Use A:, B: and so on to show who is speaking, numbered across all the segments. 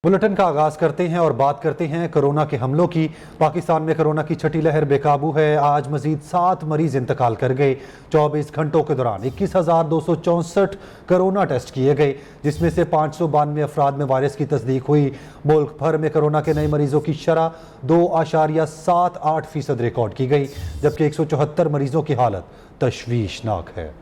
A: Bulletin का आगाज करते हैं और बात करते हैं कोरोना के हमलों की। पाकिस्तान में कोरोना की छठी लहर बेकाबू है। आज मजीद 7 मरीज इंतकाल कर गए। 24 घंटों के दौरान 21,264 कोरोना टेस्ट किए गए, जिसमें से 592 अफराद में वायरस की तस्दीक हुई। मुल्क भर में कोरोना के नए मरीजों की शरह 2.78% रिकॉर्ड की गई, जबकि 174 मरीजों की हालत तशवीशनाक है।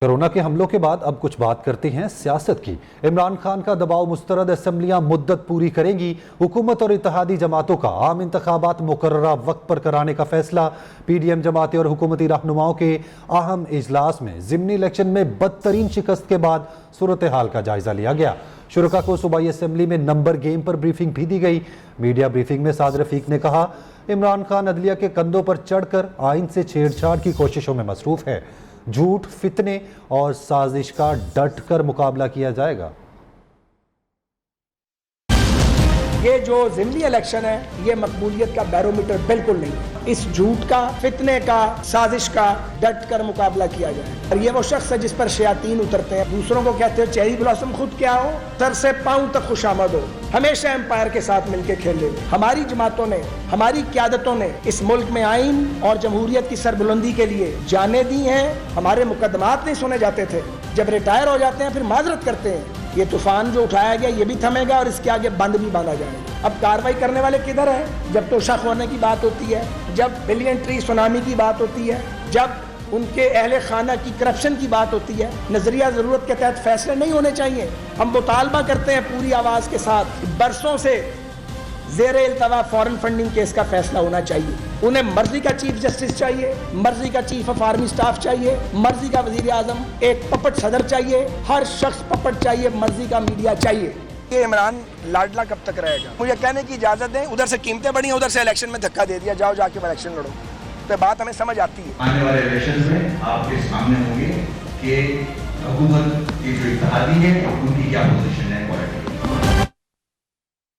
A: कोरोना के हमलों के बाद अब कुछ बात करते हैं सियासत की। इमरान खान का दबाव मुस्तरद, असेंबलियां मुद्दत पूरी करेंगी। हुकूमत और इत्तेहादी जमातों का आम इंतखाबात मुकर्ररा वक्त पर कराने का फैसला। PDM जमातें और हुकूमती रहनुमाओं के अहम इजलास में ज़िमनी इलेक्शन में बदतरीन शिकस्त के बाद सूरत हाल का जायजा लिया गया। शुरका को सूबाई असेंबली में नंबर गेम पर ब्रीफिंग भी दी गई। मीडिया ब्रीफिंग में साद रफीक ने कहा, इमरान खान अदलिया के कंधों पर चढ़कर आइन से छेड़छाड़ की कोशिशों में मसरूफ है। झूठ, फितने और साजिश का डट कर मुकाबला किया जाएगा।
B: ये जो ज़िमनी इलेक्शन है, ये मकबूलियत का बैरोमीटर बिल्कुल नहीं है। इस झूठ का, फितने का, साजिश का डट कर मुकाबला किया जाए। और ये वो शख्स है जिस पर शयातीन उतरते हैं, दूसरों को कहते हो चेरी ब्लॉसम, खुद क्या हो, सर से पांव तक खुशामद हो, हमेशा एम्पायर के साथ मिलकर खेले। हमारी जमातों ने, हमारी क़यादतों ने इस मुल्क में आइन और जमहूरियत की सरबुलंदी के लिए जाने दी हैं। हमारे मुकदमात नहीं सुने जाते थे, जब रिटायर हो जाते हैं फिर माजरत करते हैं। ये तूफान जो उठाया गया ये भी थमेगा और इसके आगे बंद भी बांधा जाएगा। अब कार्रवाई करने वाले किधर हैं? जब तोशा खोलने की बात होती है, जब बिलियन ट्री सुनामी की बात होती है, जब उनके अहले खाना की करप्शन की बात होती है, नजरिया जरूरत के तहत फैसले नहीं होने चाहिए। हम मुतालबा करते हैं पूरी आवाज के साथ, बरसों से ज़ेरे इल्तवा फॉरेन फंडिंग केस का फैसला होना चाहिए। उन्हें मर्जी का चीफ जस्टिस चाहिए, मर्जी का चीफ ऑफ आर्मी स्टाफ चाहिए, मर्जी का वजीर आजम, एक पपट सदर चाहिए, हर शख्स पपट चाहिए, मर्जी का मीडिया चाहिए। ये इमरान लाडला कब तक रहेगा? मुझे कहने की इजाजत दें, उधर से कीमतें बढ़ी, उधर से इलेक्शन में धक्का दे दिया, जाओ जाके इलेक्शन लड़ो। तो बात हमें समझ आती है।
C: आने वाले इलेक्शन में आपके सामने होंगे कि हुकूमत की जो इत्तेहादी है उनकी क्या पोजीशन है।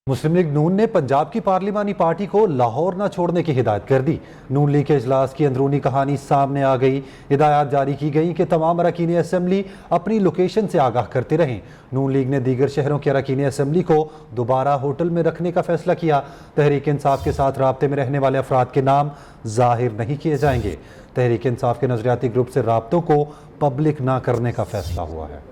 A: मुस्लिम लीग नून ने पंजाब की पार्लिमानी पार्टी को लाहौर न छोड़ने की हिदायत कर दी। नून लीग के इजलास की अंदरूनी कहानी सामने आ गई। हिदायत जारी की गई कि तमाम अरकान असम्बली अपनी लोकेशन से आगाह करते रहें। नून लीग ने दीगर शहरों के अरकान असम्बली को दोबारा होटल में रखने का फैसला किया। तहरीक इंसाफ के साथ राब्ते में रहने वाले अफराद के नाम जाहिर नहीं किए जाएंगे। तहरीक इंसाफ के नजरियाती ग्रुप से राब्तों को पब्लिक ना करने का फैसला हुआ है।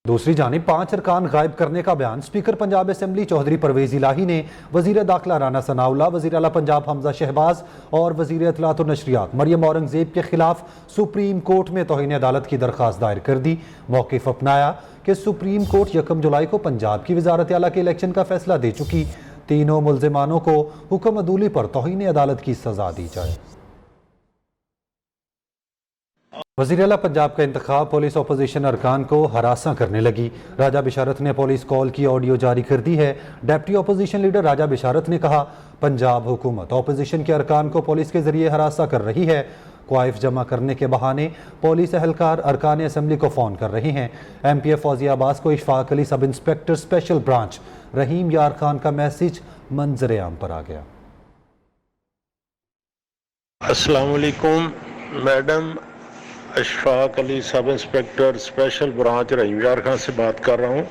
A: दूसरी जानिब 5 अरकान गायब करने का बयान स्पीकर पंजाब असेंबली चौधरी परवेज इलाही ने वजीर दाखिला राना सनाउल्लाह, वजीर आला पंजाब हमजा शहबाज और वजीर इत्तलात और नशरियात मरियम औरंगजेब के खिलाफ सुप्रीम कोर्ट में तौहीन अदालत की दरख्वास्त दायर कर दी। मौक़िफ़ अपनाया कि सुप्रीम कोर्ट 1 जुलाई को पंजाब की वजारत आला के इलेक्शन का फैसला दे चुकी। तीनों मुल्जिमानों को हुक्म अदूली पर तौहीन अदालत की सजा दी जाए। वज़ीर आला पंजाब का इंतखाब, पुलिस अपोजिशन अरकान को हरासा करने लगी। राजा बिशारत ने पुलिस कॉल की ऑडियो जारी कर दी है। डेप्टी अपोजिशन लीडर राजा बिशारत ने कहा, पंजाब हुकूमत अपोजिशन के अरकान को पुलिस के जरिए हरासा कर रही है। क्वाइफ जमा करने के बहाने पुलिस एहलकार अरकान असम्बली को फ़ोन कर रहे हैं। MPF फौजी अब्बास को Ishfaq Ali sub inspector special branch रहीम यार खान का मैसेज मंजर आम पर आ गया।
D: अस्सलाम वालेकुम madam, Ashfaq Ali sub inspector special branch रहीम यार खान से बात कर रहा हूँ।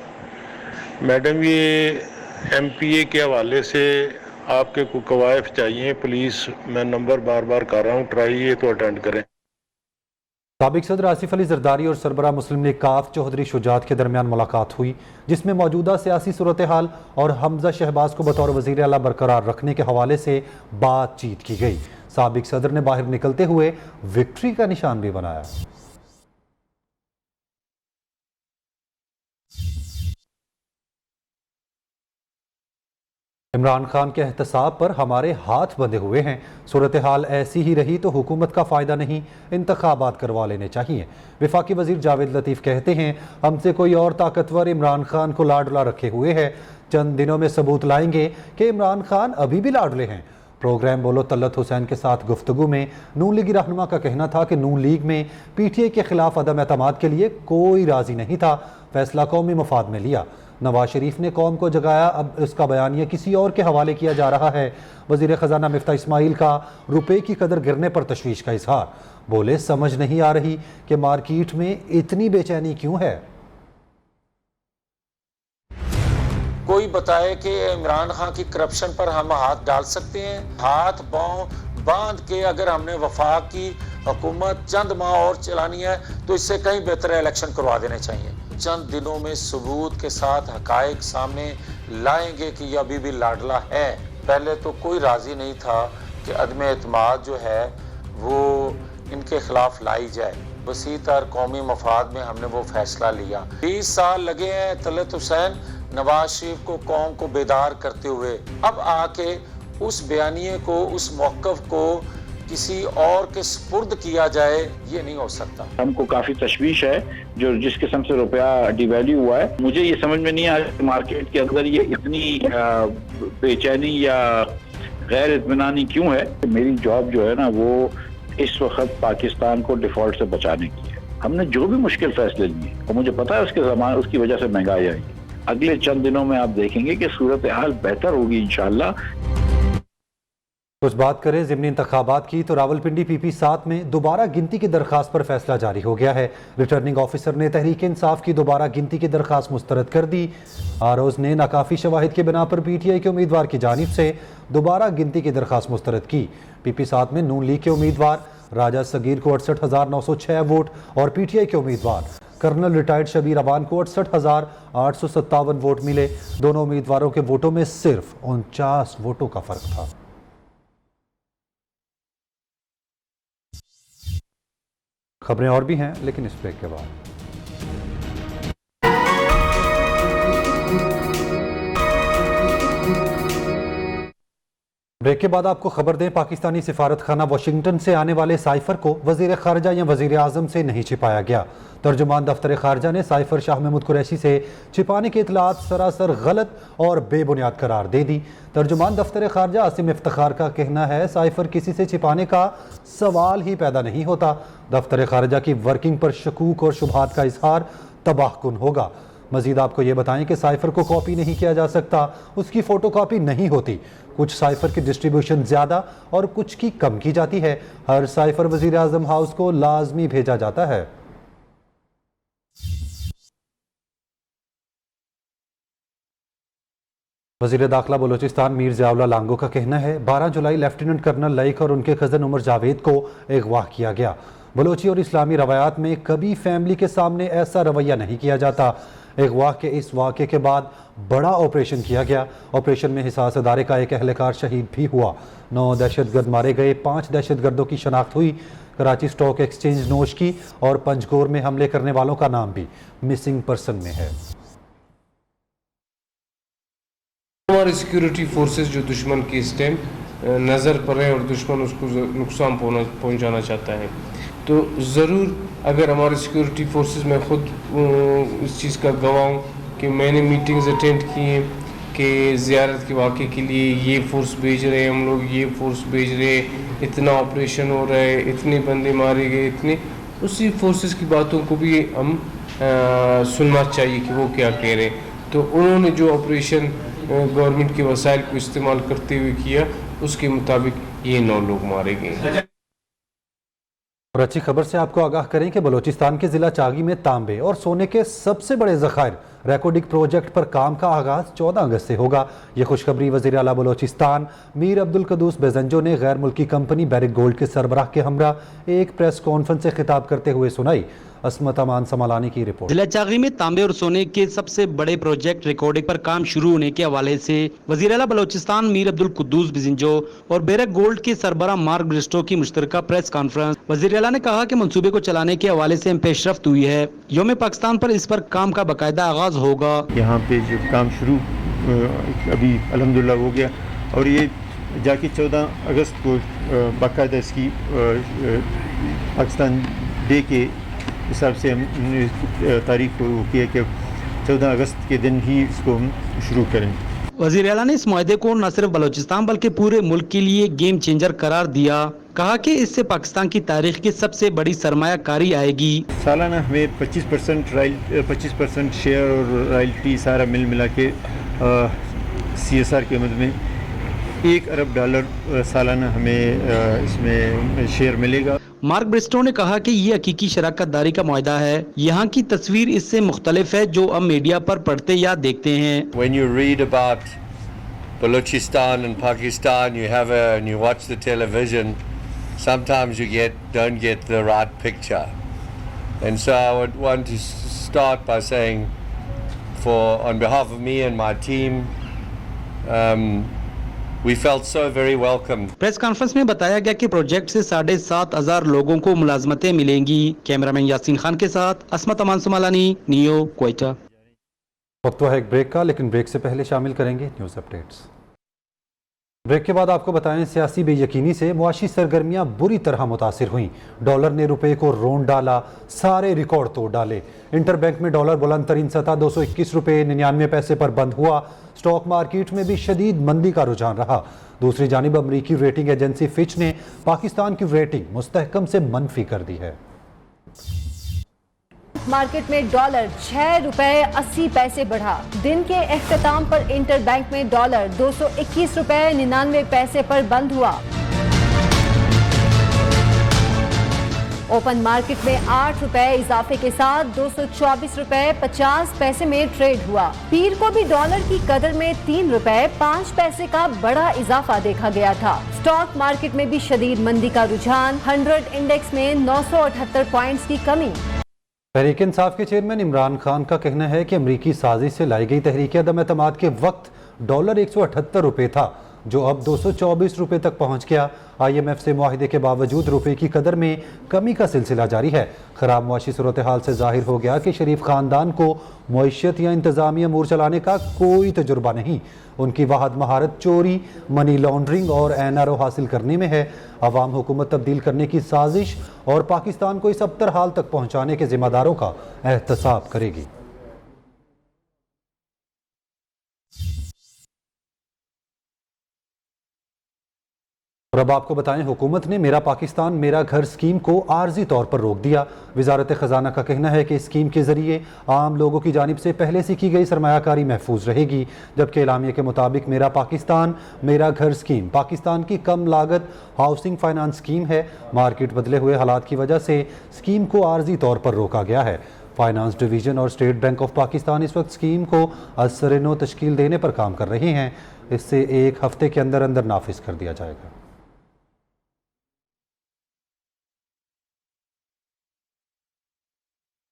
D: मैडम, ये MPA के हवाले से आपके को कवायफ चाहिए प्लीज़। मैं नंबर बार बार कर रहा हूँ, ट्राई ये तो अटेंड करें।
A: साबिक सदर आसिफ अली जरदारी और सरबरा मुस्लिम लीग काफ चौधरी शुजात के दरमियान मुलाकात हुई, जिसमें मौजूदा सियासी सूरत हाल और हमजा शहबाज को बतौर वज़ीर आला बरकरार रखने के हवाले से बातचीत की गई। साबिक सदर ने बाहर निकलते हुए विक्ट्री का निशान भी बनाया। इमरान खान के एहतसाब पर हमारे हाथ बंधे हुए हैं। सूरत हाल ऐसी ही रही तो हुकूमत का फ़ायदा नहीं, इंतखाबात करवा लेने चाहिए। वफाकी वज़ीर जावेद लतीफ़ कहते हैं, हमसे कोई और ताकतवर इमरान खान को लाडला रखे हुए है। चंद दिनों में सबूत लाएंगे कि इमरान खान अभी भी लाडले हैं। प्रोग्राम बोलो तलत हुसैन के साथ गुफ्तगू में नून लीगी रहनुमा का कहना था कि नून लीग में PTI के खिलाफ अदम एतमाद के लिए कोई राजी नहीं था, फैसला कौमी मफाद में लिया। नवाज शरीफ ने कौम को जगाया, अब इसका बयानिया किसी और के हवाले किया जा रहा है। वजीर खजाना मिफ्ता इस्माइल का रुपए की कदर गिरने पर तशवीश का इजहार। बोले समझ नहीं आ रही कि मार्केट में इतनी बेचैनी क्यों है।
E: कोई बताए कि इमरान खान की करप्शन पर हम हाथ डाल सकते हैं। हाथ बांध के अगर हमने वफाक की हुकूमत चंद माह और चलानी है तो इससे कहीं बेहतर इलेक्शन करवा देने चाहिए। चंद दिनों में सबूत के साथ हकायक सामने लाएंगे कि यह अभी भी लाडला है। पहले तो कोई राजी नहीं था कि अदम एतमाद जो है वो इनके खिलाफ लाई जाए। वसी तर कौमी मफाद में हमने वो फैसला लिया। 20 साल लगे हैं तलत हुसैन नवाज शरीफ को कौम को बेदार करते हुए। अब आके उस बयानिए को, उस मौक़िफ़ को किसी और के सुपुर्द किया जाए, ये नहीं हो सकता।
F: हमको काफी तशवीश है जो जिस किस्म से रुपया डिवैल्यू हुआ है। मुझे ये समझ में नहीं आ रहा मार्केट के अंदर ये इतनी बेचैनी या गैर इत्मीनानी क्यों है। मेरी जॉब जो है ना वो इस वक्त पाकिस्तान को डिफॉल्ट से बचाने की है। हमने जो भी मुश्किल फैसले लिए और मुझे पता है उसकी वजह से महंगाई आई। अगले चंद दिनों में आप देखेंगे कि सूरत हाल बेहतर होगी इंशाअल्लाह।
A: कुछ बात करें ज़िमनी इंतखाबात की तो रावलपिंडी PP 7 में दोबारा गिनती की दरखास्त पर फैसला जारी हो गया है। रिटर्निंग ऑफिसर ने तहरीक इंसाफ की दोबारा गिनती की दरखास्त मुस्तरद कर दी। आरोज़ ने नाकाफी शवाहिद के बिना पर PTI के उम्मीदवार की जानिब से दोबारा गिनती की दरखास्त मुस्तरद की। PP 7 में नून लीग के उम्मीदवार राजा सगीर को 68,906 वोट और PTI के उम्मीदवार कर्नल रिटायर्ड शबीर अवान को 68,857 वोट मिले। दोनों उम्मीदवारों के वोटों में सिर्फ 49 वोटों का फर्क था। खबरें और भी हैं लेकिन इस ब्रेक के बाद। ब्रेक के बाद आपको खबर दें, पाकिस्तानी सिफारत खाना वाशिंगटन से आने वाले साइफर को वजीर खारजा या वजीर आजम से नहीं छिपाया गया। तर्जुमान दफ्तर खारजा ने साइफर शाह महमूद कुरैशी से छिपाने के इतलात सरासर गलत और बेबुनियाद करार दे दी। तर्जुमान दफ्तर खारजा आसिम इफ्तिखार का कहना है साइफर किसी से छिपाने का सवाल ही पैदा नहीं होता। दफ्तर खारजा की वर्किंग पर शकूक और शुबहात का इजहार तबाहकुन होगा। मजीद आपको ये बताएं कि साइफर को कॉपी नहीं किया जा सकता, उसकी फ़ोटो कॉपी नहीं होती। कुछ साइफर की डिस्ट्रीब्यूशन ज़्यादा और कुछ की कम की जाती है। हर साइफर वज़ीर आज़म हाउस को लाजमी भेजा जाता है। वज़ीर दाखिला बलोचिस्तान मीर ज़ियाउल्लाह लांगो का कहना है 12 जुलाई लेफ्टिनेंट कर्नल लईक और उनके कज़न उमर जावेद को अगवा किया गया। बलोची और इस्लामी रवायात में कभी फैमिली के सामने ऐसा रवैया नहीं किया जाता। अगवा के इस वाक़े के बाद बड़ा ऑपरेशन किया गया। ऑपरेशन में हिसास अदारे का एक अहलकार शहीद भी हुआ। 9 दहशतगर्द मारे गए। 5 दहशतगर्दों की शनाख्त हुई। कराची स्टॉक एक्सचेंज नोश की और पंजगोर में हमले करने वालों का नाम भी मिसिंग पर्सन में है।
G: हमारी सिक्योरिटी फोर्सेस जो दुश्मन की इस टाइम नज़र पर है और दुश्मन उसको नुकसान पहुंचाना चाहता है, तो ज़रूर अगर हमारी सिक्योरिटी फोर्सेस में ख़ुद इस चीज़ का गवाह हूँ कि मैंने मीटिंग्स अटेंड की हैं कि ज़ियारत के वाक़े के लिए ये फ़ोर्स भेज रहे हैं, हम लोग ये फ़ोर्स भेज रहे हैं, इतना ऑपरेशन हो रहा है, इतने बंदे मारे गए, इतने उसी फोर्सेस की बातों को भी हम सुनना चाहिए कि वो क्या कह रहे हैं। तो उन्होंने जो ऑपरेशन गवर्नमेंट के वसाइल को इस्तेमाल करते हुए किया उसके मुताबिक ये 9 लोग मारे गए।
A: और अच्छी खबर से आपको आगाह करें कि बलोचिस्तान के ज़िला चागी में तांबे और सोने के सबसे बड़े ज़खायर रेकोडिक प्रोजेक्ट पर काम का आगाज़ 14 अगस्त से होगा। ये खुशखबरी वज़ीर आला बलोचिस्तान मीर अब्दुल कदूस बेजंजो ने गैर मुल्की कंपनी बैरिक गोल्ड के सरबराह के हमरा एक प्रेस कॉन्फ्रेंस से खिताब करते हुए सुनाई। असमत अमान समालानी की रिपोर्ट।
H: जिला चागी में तांबे और सोने के सबसे बड़े प्रोजेक्ट रिकॉर्डिंग पर काम शुरू होने के हवाले से वज़ीर आला बलोचिस्तान मीर अब्दुल कुद्दूस बिजिंजो और बैरिक गोल्ड के सरबराह मार्क ब्रिस्टो की मुश्तरका प्रेस कॉन्फ्रेंस। वज़ीर आला ने कहा कि मंसूबे को चलाने के हवाले से पेशरफ्त हुई है। यौम पाकिस्तान पर इस पर काम का बाकायदा आगाज होगा।
I: यहाँ पे जो काम शुरू अभी अल्हम्दुलिल्लाह हो गया और ये जाके 14 अगस्त को बाकायदा इसकी पाकिस्तान डे के हिसाब से हमने तारीख को किया कि 14 अगस्त के दिन ही इसको हम शुरू करें।
H: वज़ीर आला ने इस मुआहदे को न सिर्फ बलोचिस्तान बल्कि पूरे मुल्क के लिए गेम चेंजर करार दिया। कहा कि इससे पाकिस्तान की तारीख की सबसे बड़ी सरमायाकारी आएगी।
I: सालाना हमें 25% शेयर और रॉयल्टी सारा मिल मिला के CSR के मद में $1 अरब सालाना हमें इसमें शेयर मिलेगा।
H: मार्क ब्रिस्टो ने कहा कि ये हकीकी शराकतदारी का मुआहदा है। यहाँ की तस्वीर इससे मुख्तलिफ है जो अब मीडिया पर पढ़ते या देखते हैं।
J: When you read about Balochistan and Pakistan, and you watch the television, sometimes you don't get the right picture. And so I would want to start by saying, on behalf of me and my team, we felt so very welcome.
H: Press conference में बताया गया कि project से 7,500 लोगों को मुलाजमतें मिलेंगी। Cameraman Yasin Khan के साथ असमत अमान सुमालानी, नियो, क्वेटा।
A: वक्त है एक ब्रेक का, लेकिन ब्रेक से पहले शामिल करेंगे न्यूज़ अपडेट्स। ब्रेक के बाद आपको बताएं, सियासी बेयकीनी से मुआशी सरगर्मियां बुरी तरह मुतासिर हुईं। डॉलर ने रुपए को रोंद डाला, सारे रिकॉर्ड तोड़ डाले। इंटरबैंक में डॉलर बुलंद तरीन सतह 221 रुपये 99 पैसे पर बंद हुआ। स्टॉक मार्केट में भी शदीद मंदी का रुझान रहा। दूसरी जानिब अमरीकी रेटिंग एजेंसी फिच ने पाकिस्तान की रेटिंग मुस्तहकम से मनफी कर दी है।
K: मार्केट में डॉलर 6 रुपए 80 पैसे बढ़ा। दिन के इख्तिताम पर इंटरबैंक में डॉलर 221 रुपए 99 पैसे पर बंद हुआ। ओपन मार्केट में 8 रुपए इजाफे के साथ 224 रुपए 50 पैसे में ट्रेड हुआ। पीर को भी डॉलर की कदर में 3 रुपए 5 पैसे का बड़ा इजाफा देखा गया था। स्टॉक मार्केट में भी शदीद मंदी का रुझान। 100 इंडेक्स में 978 पॉइंट्स की कमी।
A: तहरीक इंसाफ के चेयरमैन इमरान खान का कहना है कि अमरीकी साजिश से लाई गई तहरीक अदम एतमाद के वक्त डॉलर 178 रुपये था, जो अब 224 रुपये तक पहुंच गया। IMF से मुआहिदे के बावजूद रुपये की कदर में कमी का सिलसिला जारी है। खराब मुआशी सूरत हाल से जाहिर हो गया कि शरीफ खानदान को मईशत या इंतजामी अमूर चलाने का कोई तजुर्बा नहीं। उनकी वाहद महारत चोरी, मनी लॉन्ड्रिंग और NRO हासिल करने में है। अवाम हुकूमत तब्दील करने की साजिश और पाकिस्तान को इस अबतर हाल तक पहुँचाने के जिम्मेदारों का एहतसाब करेगी। और अब आपको बताएं, हुकूमत ने मेरा पाकिस्तान मेरा घर स्कीम को आर्जी तौर पर रोक दिया। वजारत ख़जाना का कहना है कि इस स्कीम के ज़रिए आम लोगों की जानिब से पहले से की गई सरमायाकारी महफूज रहेगी, जबकि एलामिया के मुताबिक मेरा पाकिस्तान मेरा घर स्कीम पाकिस्तान की कम लागत हाउसिंग फाइनेंस स्कीम है। मार्केट बदले हुए हालात की वजह से स्कीम को आर्जी तौर पर रोका गया है। फाइनेंस डिवीज़न और स्टेट बैंक ऑफ पाकिस्तान इस वक्त स्कीम को असर-ए-नो तश्कील देने पर काम कर रहे हैं। इससे 1 हफ्ते के अंदर अंदर नाफिज कर दिया जाएगा।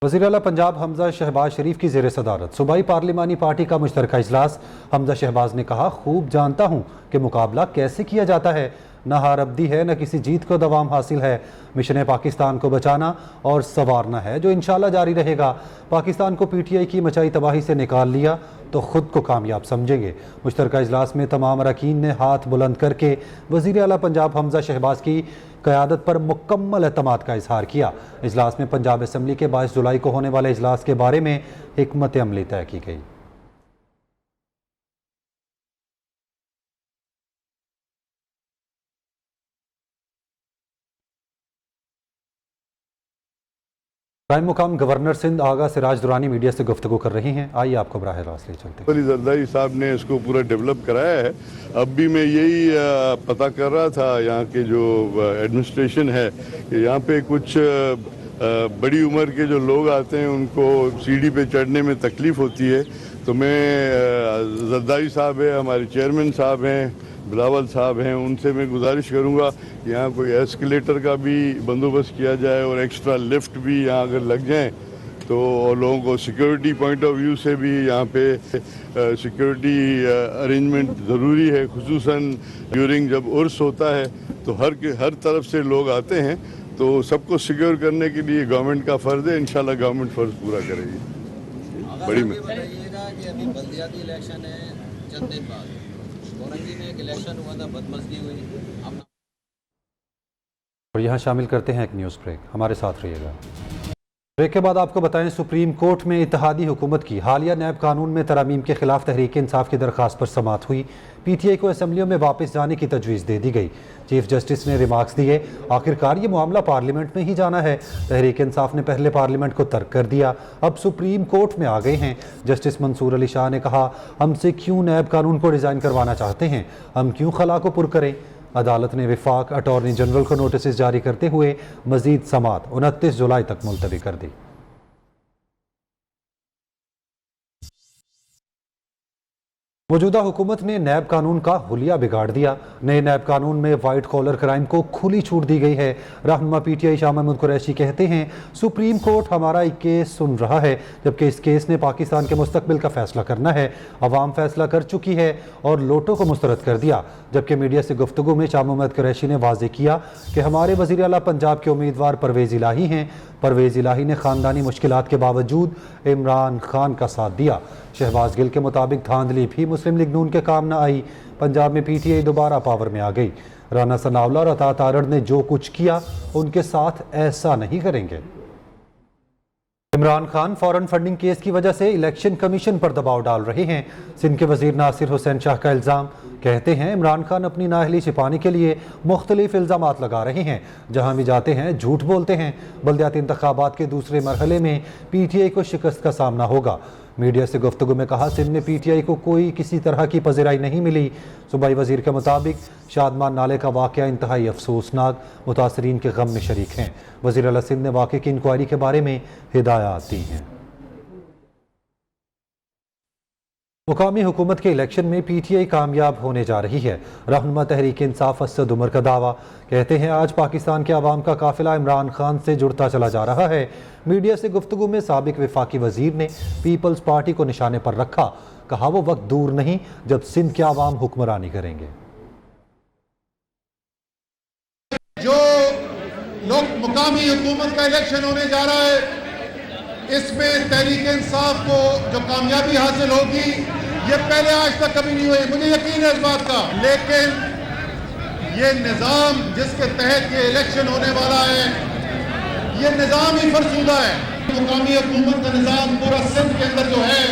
A: वज़ीर आला पंजाब हमजा शहबाज शरीफ की ज़ेर सदारत सूबाई पार्लिमानी पार्टी का मुश्तरका इजलास। हमजा शहबाज ने कहा, खूब जानता हूँ कि मुकाबला कैसे किया जाता है। न हार अब्दी है, न किसी जीत को दवाम हासिल है। मिशन पाकिस्तान को बचाना और संवारना है, जो इंशाल्लाह जारी रहेगा। पाकिस्तान को PTI की मचाई तबाही से निकाल लिया तो ख़ुद को कामयाब समझेंगे। मुश्तरका इजलास में तमाम अरकान ने हाथ बुलंद करके वज़ीर आला पंजाब हमजा शहबाज की क़यादत पर मुकम्मल एतमाद का इजहार किया। इजलास में पंजाब असम्बली के 22 जुलाई को होने वाले इजलास के बारे में हिकमत अमली तय की गई। प्राइम मुकाम गवर्नर सिंध आगा सिराज दुरानी मीडिया से गुफ्तगू कर रही हैं। आइए आपको बराह रास्त ले चलते हैं।
L: जरदारी साहब ने इसको पूरा डेवलप कराया है। अब भी मैं यही पता कर रहा था यहाँ के जो एडमिनिस्ट्रेशन है कि यहाँ पे कुछ बड़ी उम्र के जो लोग आते हैं उनको सीढ़ी पे चढ़ने में तकलीफ होती है। तो मैं जरदारी साहब है, हमारे चेयरमैन साहब हैं, बिलावल साहब हैं, उनसे मैं गुजारिश करूंगा कि यहाँ कोई एस्केलेटर का भी बंदोबस्त किया जाए और एक्स्ट्रा लिफ्ट भी यहाँ अगर लग जाएं तो, और लोगों को सिक्योरिटी पॉइंट ऑफ व्यू से भी यहाँ पे सिक्योरिटी अरेंजमेंट ज़रूरी है। खुसूसन ड्यूरिंग जब उर्स होता है तो हर तरफ से लोग आते हैं, तो सबको सिक्योर करने के लिए गवर्नमेंट का फ़र्ज़ है। इंशाल्लाह गवर्नमेंट फ़र्ज़ पूरा करेगी। बड़ी
M: बल्दियाती इलेक्शन है, चंद दिन बाद औरंगी में एक इलेक्शन हुआ था, बदमज़गी हुई।
A: और यहाँ शामिल करते हैं एक न्यूज़ ब्रेक, हमारे साथ रहिएगा। ब्रेक के बाद आपको बताएं, सुप्रीम कोर्ट में इत्तेहादी हुकूमत की हालिया नैब कानून में तरमीम के खिलाफ तहरीक इंसाफ की दरख्वास्त पर समाअत हुई। PTI को असम्बलियों में वापस जाने की तजवीज़ दे दी गई। चीफ जस्टिस ने रिमार्क्स दिए, आखिरकार ये मामला पार्लियामेंट में ही जाना है। तहरीक इंसाफ ने पहले पार्लियामेंट को तर्क कर दिया, अब सुप्रीम कोर्ट में आ गए हैं। जस्टिस मंसूर अली शाह ने कहा, हमसे क्यों नैब कानून को डिज़ाइन करवाना चाहते हैं, हम क्यों खला को पुर करें। अदालत ने विफाक अटॉर्नी जनरल को नोटिस जारी करते हुए मजीद समाअत 29 जुलाई तक मुलतवी कर दी। मौजूदा हुकूमत ने नैब कानून का हुलिया बिगाड़ दिया। नए नैब कानून में वाइट कॉलर क्राइम को खुली छूट दी गई है। रहनुमा PTI शाह महमूद कुरैशी कहते हैं, सुप्रीम कोर्ट हमारा एक केस सुन रहा है, जबकि इस केस ने पाकिस्तान के मुस्तकबिल का फैसला करना है। अवाम फैसला कर चुकी है और लोटों को मुस्तरद कर दिया। जबकि मीडिया से गुफ्तगू में शाह महमूद कुरैशी ने वाज़ेह किया कि हमारे वज़ीर आला पंजाब के उम्मीदवार परवेज़ इलाही हैं। परवेज़ इलाही ने ख़ानदानी मुश्किलात के बावजूद इमरान खान का साथ दिया। शहबाज गिल के मुताबिक धांधली भी मुस्लिम लीग नून के काम न आई। पंजाब में PTI दोबारा पावर में आ गई। राना सनाउल्लाह और अता तारड़ ने जो कुछ किया, उनके साथ ऐसा नहीं करेंगे। Imran Khan foreign funding case की वजह से इलेक्शन कमीशन पर दबाव डाल रहे हैं। सिंध के वजीर नासिर हुसैन शाह का इल्ज़ाम, कहते हैं इमरान खान अपनी नाअहली छिपाने के लिए मुख्तलिफ इल्ज़ामात लगा रहे हैं। जहां भी जाते हैं झूठ बोलते हैं। बल्दियाती इंतखाबात के दूसरे मरहले में PTI को शिकस्त का सामना होगा। मीडिया से गुफ्तगू में कहा, सिंध में PTI को कोई किसी तरह की पज़िराई नहीं मिली। सूबाई वजीर के मुताबिक शादमान नाले का वाक़या इंतहाई अफसोसनाक, मुतासरीन के गम में शरीक हैं। वज़ीर आला सिंध ने वाक़े की इंक्वायरी के बारे में हिदायत दी हैं। मुकामी हुकूमत के इलेक्शन में PTI कामयाब होने जा रही है। रहनुमा तहरीक इंसाफ असद उमर का दावा, कहते हैं आज पाकिस्तान के अवाम का काफिला इमरान खान से जुड़ता चला जा रहा है। मीडिया से गुफ्तगू में साबिक वफाकी वजीर ने पीपल्स पार्टी को निशाने पर रखा, कहा वो वक्त दूर नहीं जब सिंध के अवाम हुक्मरानी करेंगे।
N: जो लोग मुकामी हुकूमत का इलेक्शन होने जा रहा है, इसमें तहरीक इंसाफ को जो कामयाबी हासिल होगी, ये पहले आज तक कभी नहीं हुई, मुझे यकीन है इस बात का। लेकिन ये निज़ाम जिसके तहत ये इलेक्शन होने वाला है, ये निज़ाम ही फरसूदा है। मुकामी हुकूमत का निज़ाम पूरा सिंध के अंदर जो है,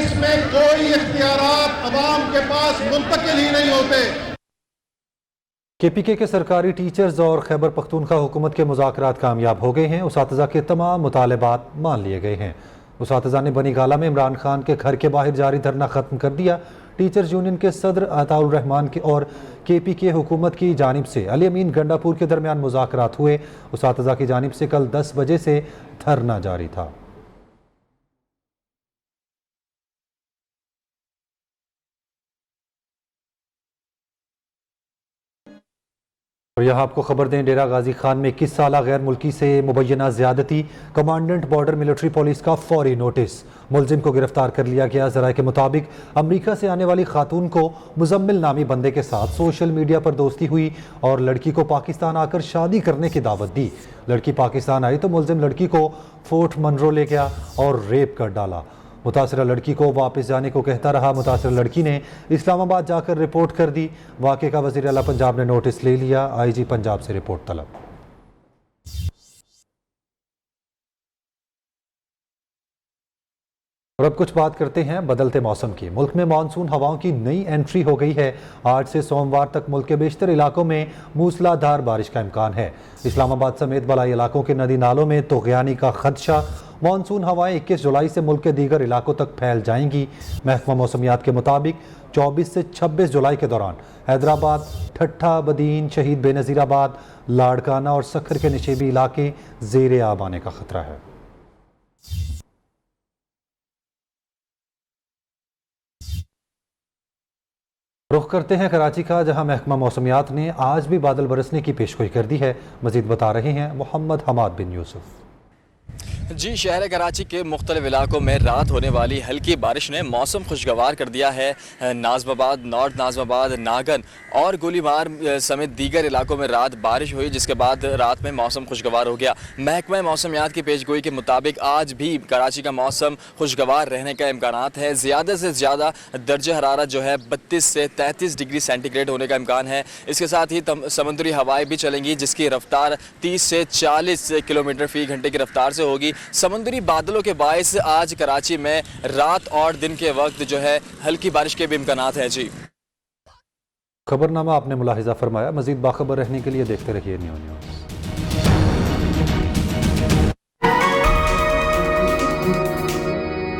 N: इसमें कोई इख्तियारात अवाम के पास मुंतकिल ही नहीं होते।
A: KPK के सरकारी टीचर्स और खैबर पख्तूनख्वा हुकूमत के मुज़ाकरात कामयाब हो गए हैं। उसातिज़ा के तमाम मुतालबात मान लिए गए हैं। उसातिज़ा ने बनी गाला में इमरान खान के घर के बाहर जारी धरना ख़त्म कर दिया। टीचर्स यूनियन के सदर अताउर रहमान के और KPK हुकूमत की जानिब से अली अमीन गंडापुर के दरमियान मुज़ाकरात हुए। उसातिज़ा की जानिब से कल 10 बजे से धरना जारी था। और यहाँ आपको खबर दें, डेरा गाजी खान में 21 साला गैर मुल्की से मुबैना ज़्यादती, कमांडेंट बॉर्डर मिलिट्री पुलिस का फौरी नोटिस। मुलजिम को गिरफ्तार कर लिया गया। ज़राए के मुताबिक अमरीका से आने वाली खातून को मुजम्मिल नामी बंदे के साथ सोशल मीडिया पर दोस्ती हुई और लड़की को पाकिस्तान आकर शादी करने की दावत दी। लड़की पाकिस्तान आई तो मुलजिम लड़की को फोर्ट मनरो ले गया और रेप कर डाला। मुतासरा लड़की को वापस जाने को कहता रहा। मुतासरा लड़की ने इस्लामाबाद जाकर रिपोर्ट कर दी। वाक़े का वज़ीर आला पंजाब ने नोटिस ले लिया। IG पंजाब से रिपोर्ट तलब। और अब कुछ बात करते हैं बदलते मौसम की। मुल्क में मानसून हवाओं की नई एंट्री हो गई है। आज से सोमवार तक मुल्क के बेशतर इलाकों में मूसलाधार बारिश का इम्कान है। इस्लामाबाद समेत बलाई इलाकों के नदी नालों में तोग़यानी का खदशा। मानसून हवाएं 21 जुलाई से मुल्क के दीगर इलाकों तक फैल जाएंगी। महकमा मौसमियात के मुताबिक 24 से 26 जुलाई के दौरान हैदराबाद, ठट्ठा, बदीन, शहीद बेनज़ीराबाद, लाड़काना और सखर के निशेबी इलाके ज़ेरे आब आने का खतरा है। रुख करते हैं कराची का, जहां महकमा मौसमियात ने आज भी बादल बरसने की पेशगोई कर दी है। मजीद बता रहे हैं मोहम्मद हमाद बिन यूसुफ।
O: जी, शहर कराची के मुख्तलिफ इलाकों में रात होने वाली हल्की बारिश ने मौसम खुशगवार कर दिया है। नाज़माबाद, नॉर्थ नाज़माबाद, नागन और गोलीबार समेत दीगर इलाकों में रात बारिश हुई, जिसके बाद रात में मौसम खुशगवार हो गया। महकमा मौसमियात की पेशगोई के मुताबिक आज भी कराची का मौसम खुशगवार रहने का इम्कानात है। ज़्यादा से ज़्यादा दर्जा हरारत जो है 32 से 33 डिग्री सेंटीग्रेड होने का इम्कान है। इसके साथ ही समुद्री हवाएं भी चलेंगी, जिसकी रफ्तार 30 से 40 किलोमीटर फ़ी घंटे की रफ्तार से होगी। समुद्री बादलों के बायस आज कराची में रात और दिन के वक्त जो है हल्की बारिश के भी इम्कानात हैं। जी,
A: खबरनामा आपने मुलाहिजा फरमाया। मज़ीद बाखबर रहने के लिए देखते रहिए न्यू न्यूज़।